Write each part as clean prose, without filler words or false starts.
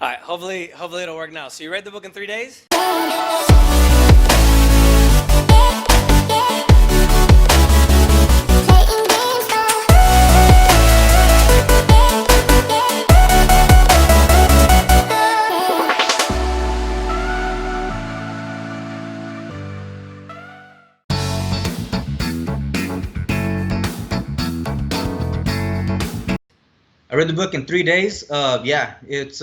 All right, hopefully it'll work now. So you read the book in 3 days? I read the book in 3 days. Yeah, it's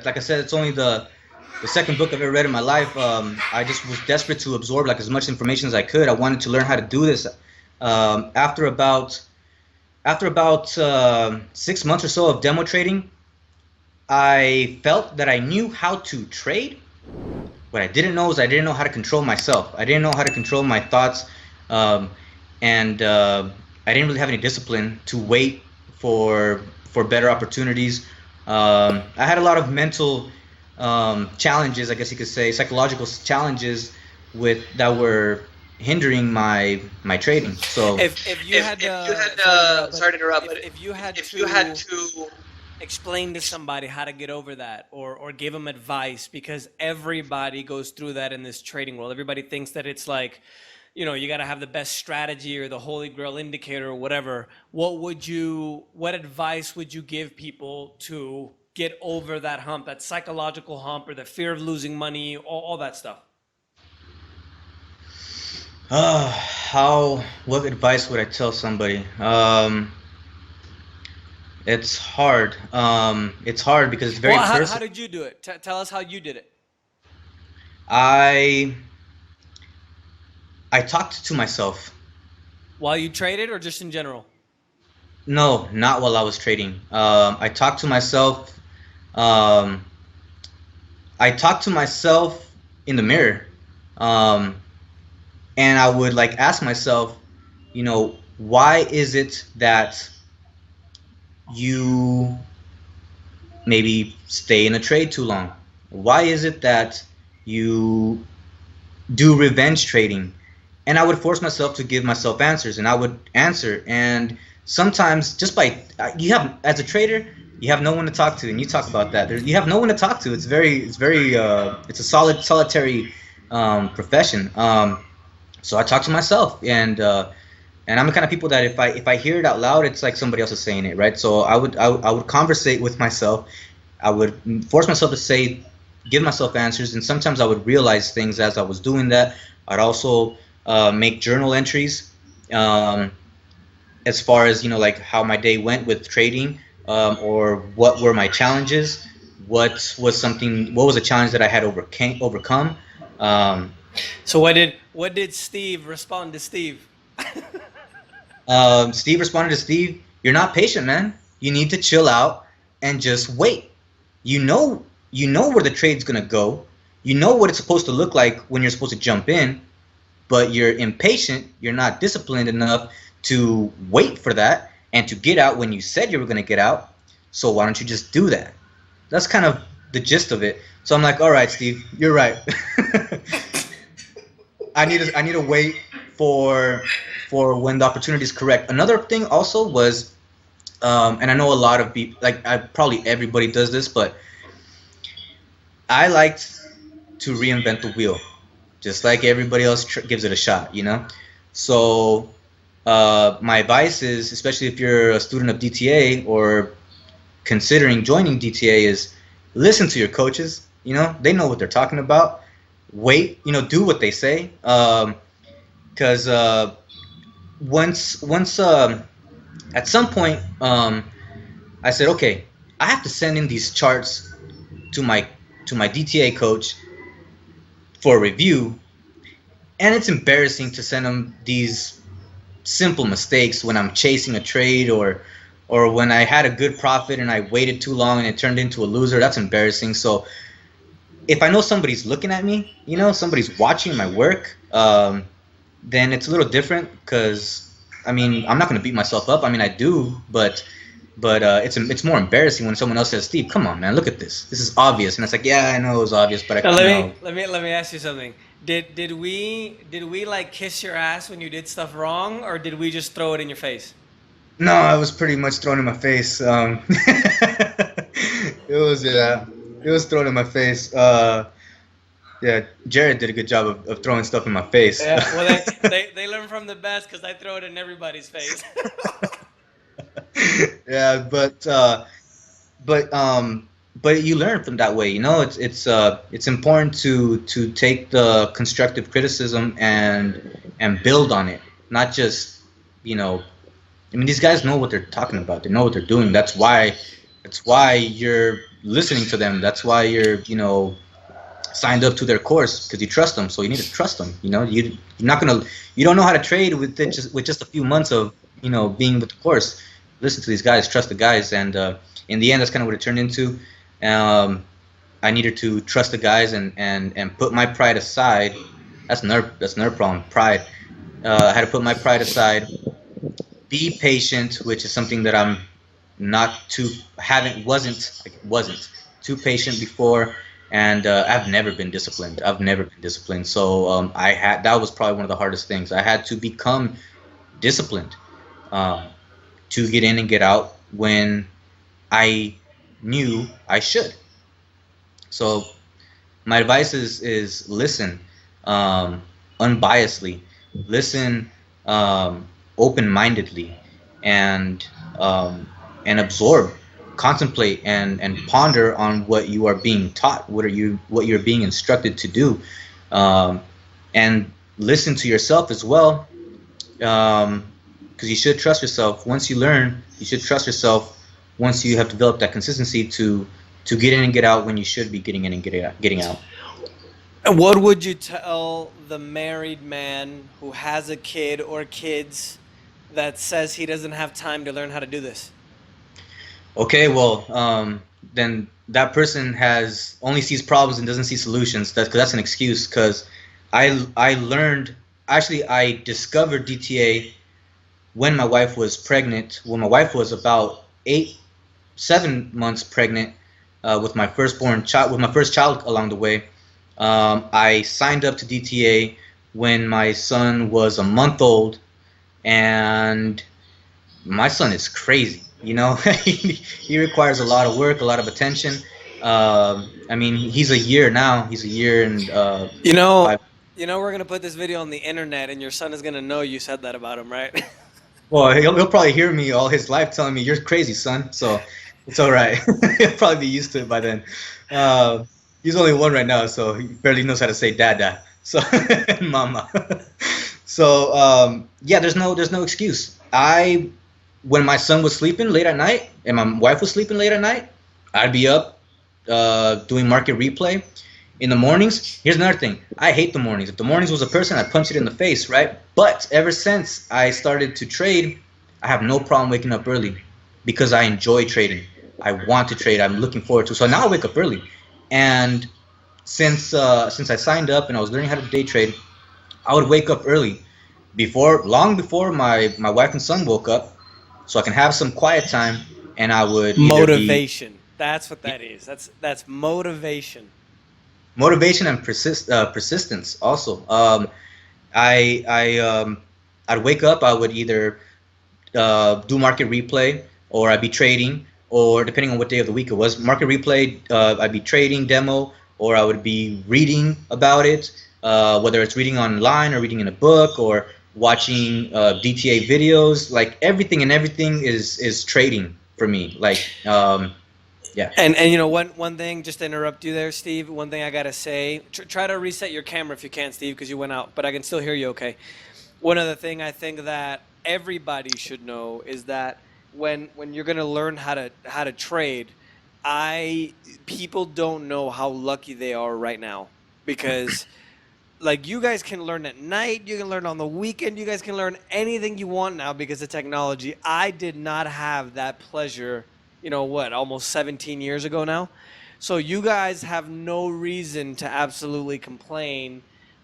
like I said, it's only the second book I've ever read in my life. I just was desperate to absorb like as much information as I could. I wanted to learn how to do this. After about 6 months or so of demo trading, I felt that I knew how to trade. What I didn't know is I didn't know how to control myself. I didn't know how to control my thoughts, and I didn't really have any discipline to wait for better opportunities. I had a lot of mental challenges, I guess you could say, psychological challenges that were hindering my trading. So If you had sorry to interrupt, but if you had to explain to somebody how to get over that, or give them advice, because everybody goes through that in this trading world. Everybody thinks that it's like, you got to have the best strategy or the holy grail indicator or whatever. What advice would you give people to get over that hump, that psychological hump, or the fear of losing money, all that stuff? What advice would I tell somebody? It's hard. It's hard because it's very personal. How did you do it? Tell us how you did it. I talked to myself. While you traded, or just in general? No, not while I was trading. I talked to myself. I talked to myself in the mirror, and I would like ask myself, why is it that you maybe stay in a trade too long? Why is it that you do revenge trading? And I would force myself to give myself answers, and I would answer. And sometimes as a trader, you have no one to talk to, and you talk about that. You have no one to talk to. It's a solitary profession. So I talk to myself, and I'm the kind of people that if I hear it out loud, it's like somebody else is saying it, right? So I would conversate with myself. I would force myself to give myself answers, and sometimes I would realize things as I was doing that. I'd also make journal entries as far as like how my day went with trading, or what were my challenges, what was a challenge that I had overcome. So what did Steve respond to Steve? Steve responded to Steve, "You're not patient, man. You need to chill out and just wait. You know where the trade's gonna go. You know what it's supposed to look like when you're supposed to jump in, but you're impatient. You're not disciplined enough to wait for that and to get out when you said you were gonna get out. So why don't you just do that?" That's kind of the gist of it. So I'm like, all right, Steve, you're right. I need to wait for when the opportunity is correct. Another thing also was, and I know a lot of people, probably everybody does this, but I liked to reinvent the wheel, just like everybody else gives it a shot, So my advice is, especially if you're a student of DTA or considering joining DTA, is listen to your coaches. They know what they're talking about. Wait, do what they say, because once at some point I said, okay, I have to send in these charts to my DTA coach for a review, and it's embarrassing to send them these simple mistakes when I'm chasing a trade, or when I had a good profit and I waited too long and it turned into a loser. That's embarrassing. So if I know somebody's looking at me, somebody's watching my work, then it's a little different, because I'm not going to beat myself up. I do, but it's more embarrassing when someone else says, "Steve, come on, man, look at this. This is obvious." And it's like, yeah, I know it was obvious, but let me ask you something. Did we like kiss your ass when you did stuff wrong, or did we just throw it in your face? No, I was pretty much thrown in my face. It was It was thrown in my face. Yeah, Jared did a good job of throwing stuff in my face. Yeah, well, they learn from the best because I throw it in everybody's face. Yeah, but you learn from that way. You know, it's important to take the constructive criticism and build on it, not just, you know. I mean, these guys know what they're talking about. They know what they're doing. That's why you're listening to them. That's why you're, you know, signed up to their course, because you trust them. So you need to trust them. You know, you don't know how to trade with just a few months of, you know, being with the course. Listen to these guys, trust the guys, and in the end, that's kind of what it turned into. I needed to trust the guys and put my pride aside. That's another problem. Pride. I had to put my pride aside. Be patient, which is something that I'm wasn't too patient before, and I've never been disciplined. So that was probably one of the hardest things. I had to become disciplined to get in and get out when I knew I should. So my advice is listen unbiasedly, listen open-mindedly, and absorb, contemplate, and ponder on what you are being taught, what you're being instructed to do, and listen to yourself as well, because you should trust yourself. Once you learn, you should trust yourself. Once you have developed that consistency to get in and get out when you should be getting in and getting out. And what would you tell the married man who has a kid or kids that says he doesn't have time to learn how to do this? Okay, well, then that person only sees problems and doesn't see solutions. That's an excuse, because I discovered DTA when my wife was pregnant. When my wife was about 7 months pregnant with my first child along the way. I signed up to DTA when my son was a month old, and my son is crazy. You know, he requires a lot of work, a lot of attention. I mean, he's a year now. He's a year and You know, 5. we're gonna put this video on the internet, and your son is gonna know you said that about him, right? Well, he'll probably hear me all his life telling me, "You're crazy, son." So it's all right. He'll probably be used to it by then. He's only one right now, so he barely knows how to say "dada." So "mama." So yeah, there's no excuse. When my son was sleeping late at night and my wife was sleeping late at night, I'd be up doing market replay. In the mornings, here's another thing. I hate the mornings. If the mornings was a person, I'd punch it in the face, right? But ever since I started to trade, I have no problem waking up early because I enjoy trading. I want to trade. I'm looking forward to it. So now I wake up early. And since I signed up and I was learning how to day trade, I would wake up early, long before my wife and son woke up, so I can have some quiet time, and I would Motivation. That's what that is. That's motivation. Motivation and persistence also. I'd wake up. I would either do market replay, or I'd be trading, or depending on what day of the week it was, market replay. I'd be trading demo, or I would be reading about it, whether it's reading online or reading in a book or watching DTA videos. Like everything is trading for me. Like yeah. And you know, one thing, just to interrupt you there, Steve, one thing I gotta say, try to reset your camera if you can, Steve, because you went out, but I can still hear you okay. One other thing I think that everybody should know is that when you're gonna learn how to trade, people don't know how lucky they are right now, because like you guys can learn at night, you can learn on the weekend, you guys can learn anything you want now because of technology. I did not have that pleasure, you know what, almost 17 years ago now. So you guys have no reason to absolutely complain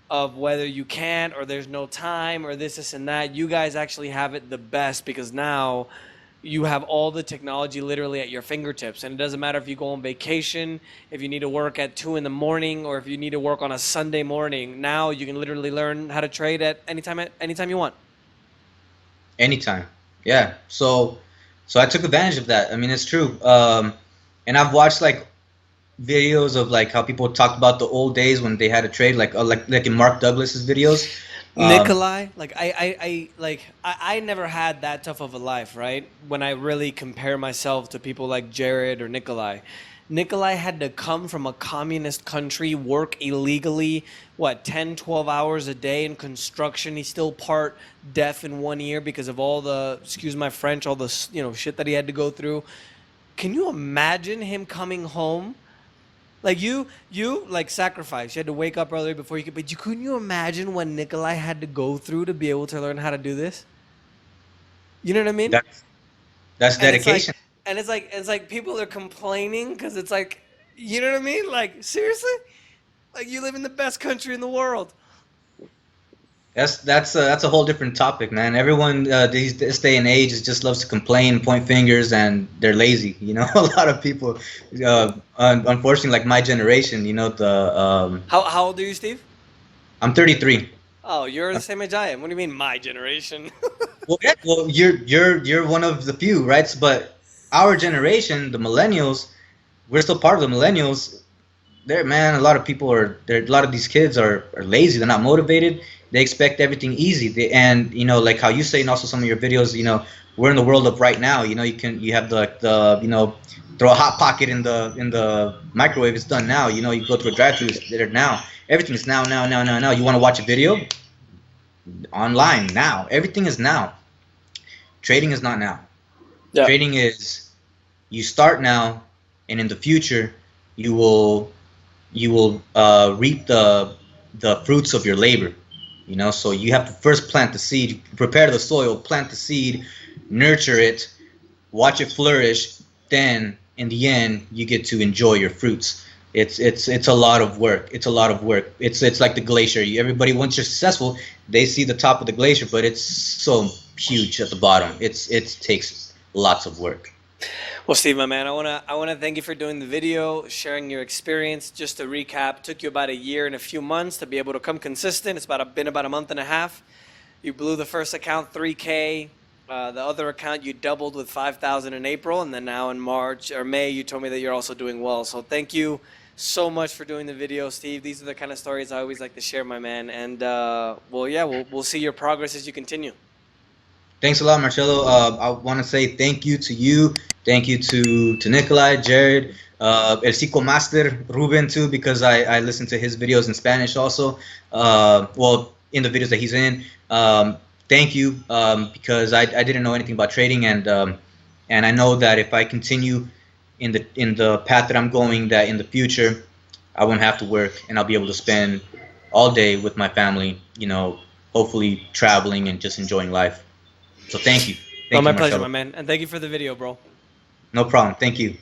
of whether you can't or there's no time or this and that. You guys actually have it the best because now you have all the technology literally at your fingertips. And it doesn't matter if you go on vacation, if you need to work at 2 in the morning, or if you need to work on a Sunday morning. Now you can literally learn how to trade at anytime you want. Anytime. Yeah. So I took advantage of that. I mean, it's true. And I've watched like videos of like how people talked about the old days when they had to trade, like in Mark Douglas's videos. Nikolai, like I never had that tough of a life, right? When I really compare myself to people like Jared or Nikolai. Nikolai had to come from a communist country, work illegally, 10, 12 hours a day in construction. He's still part deaf in one ear because of all the, excuse my French, all the, shit that he had to go through. Can you imagine him coming home? Like you like sacrifice. You had to wake up early before you could. But couldn't you imagine what Nikolai had to go through to be able to learn how to do this? You know what I mean? That's dedication. It's like people are complaining because it's like, you know what I mean? Like seriously, like you live in the best country in the world. That's a whole different topic, man. Everyone this day and age just loves to complain, point fingers, and they're lazy. You know, a lot of people, unfortunately, like my generation. You know, How old are you, Steve? I'm 33. Oh, you're the same age I am. What do you mean, my generation? Well, yeah, well, you're one of the few, right? But our generation, the millennials, we're still part of the millennials. There, man, a lot of people a lot of these kids are lazy. They're not motivated. They expect everything easy. And like how you say in also some of your videos, we're in the world of right now. You have the throw a hot pocket in the microwave. It's done now. You go through a drive-through. It's there now. Everything is now. You want to watch a video? Online now. Everything is now. Trading is not now. Yeah. Trading is you start now, and in the future you will reap the fruits of your labor. So you have to first plant the seed, prepare the soil, plant the seed, nurture it, watch it flourish. Then in the end you get to enjoy your fruits. It's a lot of work. It's a lot of work. It's like the glacier. Everybody, once you're successful, they see the top of the glacier, but it's so huge at the bottom. It takes lots of work. Well, Steve, my man, I wanna thank you for doing the video, sharing your experience. Just to recap, took you about a year and a few months to be able to come consistent. It's been about a month and a half. You blew the first account 3K. The other account you doubled with 5,000 in April, and then now in March or May, you told me that you're also doing well. So thank you so much for doing the video, Steve. These are the kind of stories I always like to share, my man. And we'll see your progress as you continue. Thanks a lot, Marcelo. I want to say thank you to you. Thank you to Nikolai, Jared, El Psico Master, Ruben too, because I listen to his videos in Spanish also. In the videos that he's in. Thank you, because I didn't know anything about trading, and I know that if I continue in the path that I'm going, that in the future I won't have to work, and I'll be able to spend all day with my family. Hopefully traveling and just enjoying life. So thank you. My pleasure, my man. And thank you for the video, bro. No problem. Thank you.